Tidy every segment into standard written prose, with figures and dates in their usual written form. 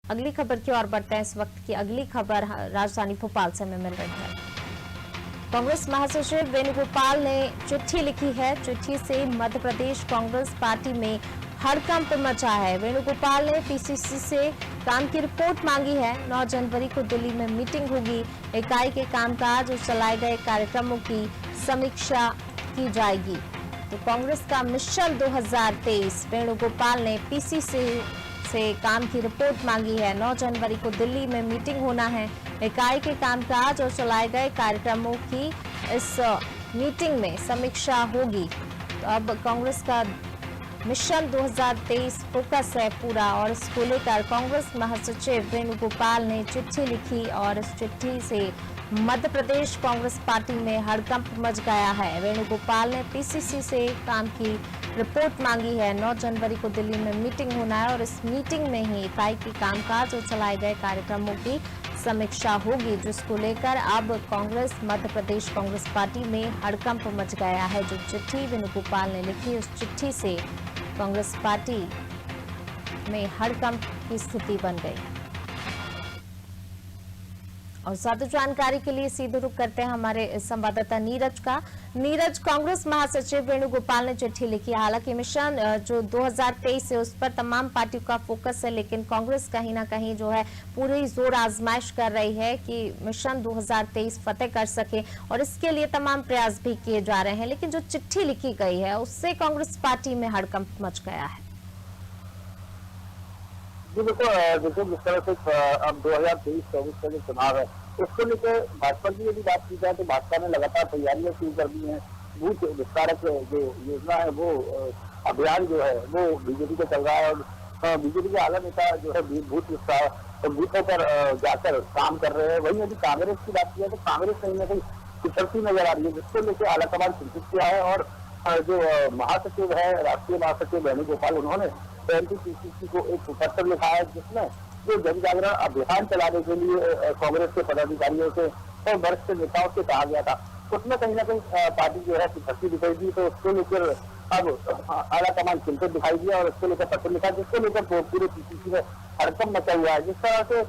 अगली खबर की ओर बढ़ते हैं। इस वक्त की अगली खबर राजधानी भोपाल से हमें मिल रही है। कांग्रेस महासचिव वेणुगोपाल ने चिट्ठी लिखी है। चिट्ठी से मध्य प्रदेश कांग्रेस पार्टी में हड़कंप मचा है। वेणुगोपाल ने पीसीसी से काम की रिपोर्ट मांगी है। 9 जनवरी को दिल्ली में मीटिंग होगी। इकाई के कामकाज और चलाए गए कार्यक्रमों की समीक्षा की जाएगी। तो कांग्रेस का मिशन 2023 वेणुगोपाल ने पीसीसी से काम की रिपोर्ट मांगी है। 9 जनवरी को दिल्ली में मीटिंग होना है। इकाई के कामकाज और चलाए गए कार्यक्रमों की इस मीटिंग में समीक्षा होगी। तो अब कांग्रेस का मिशन 2023 फोकस है पूरा, और इसको लेकर कांग्रेस महासचिव वेणुगोपाल ने चिट्ठी लिखी और इस चिट्ठी से मध्य प्रदेश कांग्रेस पार्टी में हड़कंप मच गया है। वेणुगोपाल ने पीसीसी से काम की रिपोर्ट मांगी है। 9 जनवरी को दिल्ली में मीटिंग होना है और इस मीटिंग में ही इकाई के कामकाज और चलाए गए कार्यक्रमों की समीक्षा होगी, जिसको लेकर अब कांग्रेस मध्य प्रदेश कांग्रेस पार्टी में हड़कंप मच गया है। जो चिट्ठी वेणुगोपाल ने लिखी, उस चिट्ठी से कांग्रेस पार्टी में हड़कंप की स्थिति बन गई। और ज्यादा जानकारी के लिए सीधे रुख करते हैं हमारे संवाददाता नीरज का। नीरज, कांग्रेस महासचिव वेणुगोपाल ने चिट्ठी लिखी। हालांकि मिशन जो 2023 है उस पर तमाम पार्टियों का फोकस है, लेकिन कांग्रेस कहीं ना कहीं जो है पूरी जोर आजमाइश कर रही है कि मिशन 2023 फतेह कर सके, और इसके लिए तमाम प्रयास भी किए जा रहे हैं। लेकिन जो चिट्ठी लिखी गई है उससे कांग्रेस पार्टी में हड़कंप मच गया है। जी देखो जिस तरह से अब 2023-24 का जो चुनाव है उसको लेकर भाजपा की यदि बात की जाए तो भाजपा ने लगातार तैयारियां शुरू कर दी हैं। बूथ विस्तारक जो योजना है वो अभियान जो है वो बीजेपी का चल रहा है, और बीजेपी के आला नेता जो है बूथ विस्तार और बूथों पर जाकर काम कर रहे हैं। वहीं यदि कांग्रेस की बात की जाए तो कांग्रेस कहीं ना कहीं पिछड़ती नजर आ रही है, जिसको लेकर आलाकमान चिंतित किया है। और जो महासचिव है, राष्ट्रीय महासचिव वेणुगोपाल, उन्होंने पीसीसी को एक पत्र लिखा है जिसमें जो जन जागरण अभियान चलाने के लिए कांग्रेस के पदाधिकारियों से और वरिष्ठ नेताओं से कहा गया था, उसमें कहीं ना कहीं पार्टी जो है पिछड़ती दिखाई दी। तो उसको लेकर अब आलाकमान चिंतित दिखाई दिया और उसको लेकर पत्र लिखा, जिसको लेकर पूरे पीसीसी में हड़कंप मचा हुआ है। जिस तरह से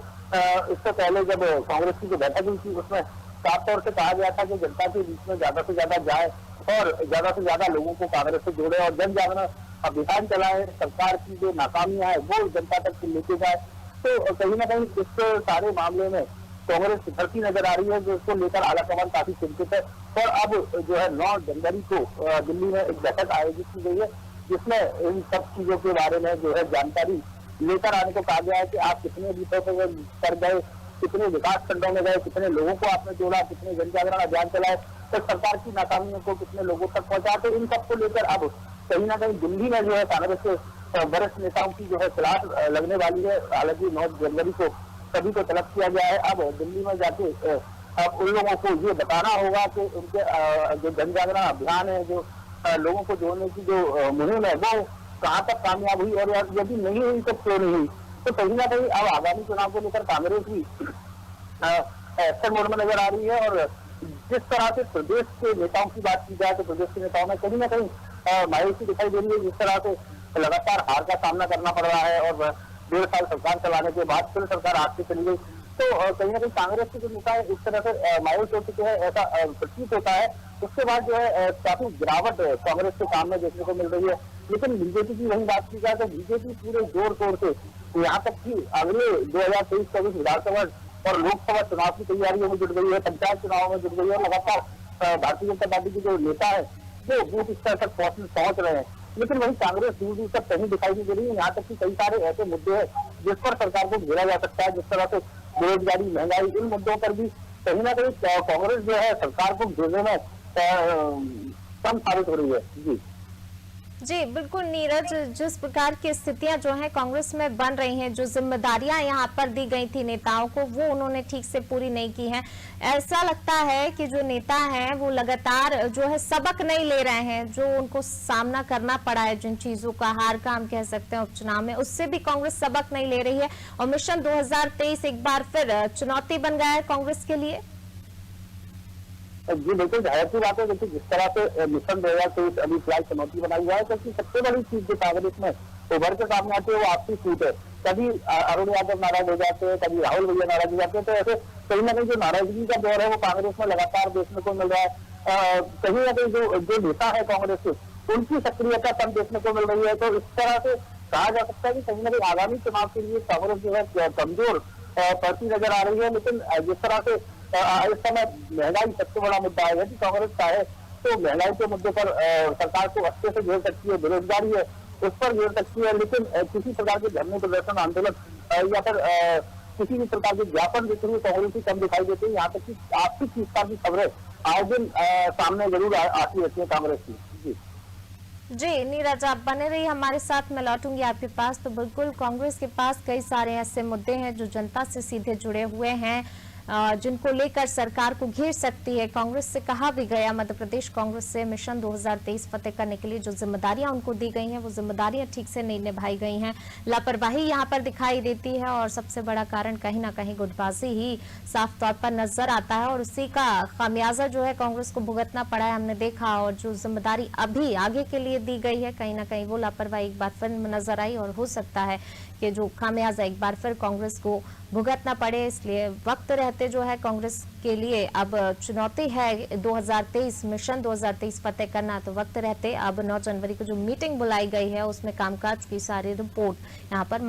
इससे पहले जब कांग्रेस की जो बैठक हुई थी उसमें साफ तौर से कहा गया था कि जनता के बीच में ज्यादा से ज्यादा जाए और ज्यादा से ज्यादा लोगों को कांग्रेस से जोड़े और जन जागरण अभियान चलाए, सरकार की जो नाकामियां है वो जनता तक लेके जाए। तो कहीं ना कहीं इस सारे मामले में कांग्रेस पिछड़ती नजर आ रही है, जिसको लेकर आलाकमान काफी चिंतित है। और अब जो है 9 जनवरी को दिल्ली में एक बैठक आयोजित की गई है, जिसमें इन सब चीजों के बारे में जो है जानकारी लेकर आने को कहा गया है कि आप कितने बूथों पर गए, कितने विकास खंडों में गए, कितने लोगों को आपने जोड़ा, कितने जन जागरण अभियान चलाए, तो सरकार की नाकामियों को कितने लोगों तक पहुंचा। तो इन सबको लेकर अब कहीं ना कहीं दिल्ली में जो है कांग्रेस के वरिष्ठ नेताओं की जो है क्लास लगने वाली है। हालांकि 9 जनवरी को सभी को तलब किया गया है। अब दिल्ली में जाके अब उन लोगों को ये बताना होगा कि उनके जो जन जागरण अभियान है, जो लोगों को जोड़ने की जो मुहिम है, वो कहाँ तक कामयाब हुई, और यदि नहीं हुई तो क्यों नहीं हुई। तो कहीं ना कहीं अब आगामी चुनाव को लेकर कांग्रेस भी एक्शन मोड में नजर आ रही है। और जिस तरह से प्रदेश के नेताओं की बात की जाए तो प्रदेश के नेताओं में कहीं ना कहीं मायूसी दिखाई दे रही है। जिस तरह से लगातार हार का सामना करना पड़ रहा है और 1.5 साल सरकार चलाने के बाद फिर सरकार हाथ से चली गई, तो कहीं ना कहीं कांग्रेस के जो नेता है इस तरह से मायूस हो चुके हैं, ऐसा प्रतीत होता है। उसके बाद जो है काफी गिरावट कांग्रेस के काम में देखने को मिल रही है। लेकिन बीजेपी की वही बात की जाए तो बीजेपी पूरे जोर शोर से यहाँ तक कि अगले 2023-24 विधानसभा और लोकसभा चुनाव की तैयारियों में जुट गई है, पंचायत चुनाव में जुट गई है, और लगातार भारतीय जनता पार्टी के जो नेता है वो बूथ स्तर तक पहुंच रहे हैं। लेकिन वही कांग्रेस दूर दूर तक कहीं दिखाई नहीं दे रही है। यहाँ तक कि कई सारे ऐसे मुद्दे हैं जिस पर सरकार को घेरा जा सकता है, जिस तरह से बेरोजगारी, महंगाई, इन मुद्दों पर भी कहीं ना कहीं कांग्रेस जो है सरकार को घेरने में कम साबित हो रही है। जी बिल्कुल नीरज, जिस प्रकार की स्थितियां जो हैं कांग्रेस में बन रही हैं, जो जिम्मेदारियां यहां पर दी गई थी नेताओं को, वो उन्होंने ठीक से पूरी नहीं की हैं। ऐसा लगता है कि जो नेता हैं वो लगातार जो है सबक नहीं ले रहे हैं, जो उनको सामना करना पड़ा है जिन चीजों का, हार का हम कह सकते हैं उपचुनाव में, उससे भी कांग्रेस सबक नहीं ले रही है। और मिशन 2023 एक बार फिर चुनौती बन गया है कांग्रेस के लिए। जी बिल्कुल, जाहिर सी बात है। देखिए जिस तरह से मिशन 2023 अभी फिलहाल चुनौती बनाई हुआ है, क्योंकि सबसे बड़ी चीज जो कांग्रेस में उभर के सामने आती है वो आपसी फूट है। कभी अरुण यादव नाराज हो जाते हैं, कभी राहुल भैया नाराज हो जाते हैं। तो ऐसे कहीं ना कहीं जो नाराजगी का दौर है वो कांग्रेस में लगातार देखने को मिल रहा है। कहीं ना कहीं जो नेता है कांग्रेस के, उनकी सक्रियता कम देखने को मिल रही है। तो इस तरह से कहा जा सकता है कि कहीं ना कहीं आगामी चुनाव के लिए कांग्रेस जो है कमजोर पड़ती नजर आ रही है। लेकिन जिस तरह से इस समय महंगाई सबसे बड़ा मुद्दा है, यदि कांग्रेस चाहे तो महंगाई के मुद्दे पर सरकार को अच्छे से घेर सकती है, बेरोजगारी है उस पर घेर सकती है। लेकिन किसी प्रकार के धरने प्रदर्शन आंदोलन या फिर किसी भी प्रकार के ज्ञापन देते हुए कांग्रेस की कम दिखाई देती है। यहाँ तक कि आर्थिक विस्तार की खबरें आए दिन सामने जरूर आती रहती है कांग्रेस की। जी जी नीरज, आप बने रहिए हमारे साथ, मैं लौटूंगी आपके पास। तो बिल्कुल कांग्रेस के पास कई सारे ऐसे मुद्दे हैं जो जनता से सीधे जुड़े हुए हैं, जिनको लेकर सरकार को घेर सकती है। कांग्रेस से कहा भी गया, मध्य प्रदेश कांग्रेस से मिशन 2023 फतेह करने के लिए जो जिम्मेदारियां उनको दी गई हैं वो जिम्मेदारियां ठीक से नहीं निभाई गई हैं। लापरवाही यहां पर दिखाई देती है और सबसे बड़ा कारण कहीं ना कहीं गुटबाजी ही साफ तौर पर नजर आता है और उसी का खामियाजा जो है कांग्रेस को भुगतना पड़ा है, हमने देखा। और जो जिम्मेदारी अभी आगे के लिए दी गई है, कहीं ना कहीं वो लापरवाही एक बार फिर नजर आई और हो सकता है कि जो खामियाजा एक बार फिर कांग्रेस को भुगतना पड़े। इसलिए वक्त रहते जो है कांग्रेस के लिए अब चुनौती है 2023 मिशन 2023 फतेह करना। तो वक्त रहते अब 9 जनवरी को जो मीटिंग बुलाई गई है उसमें कामकाज की सारी रिपोर्ट यहाँ पर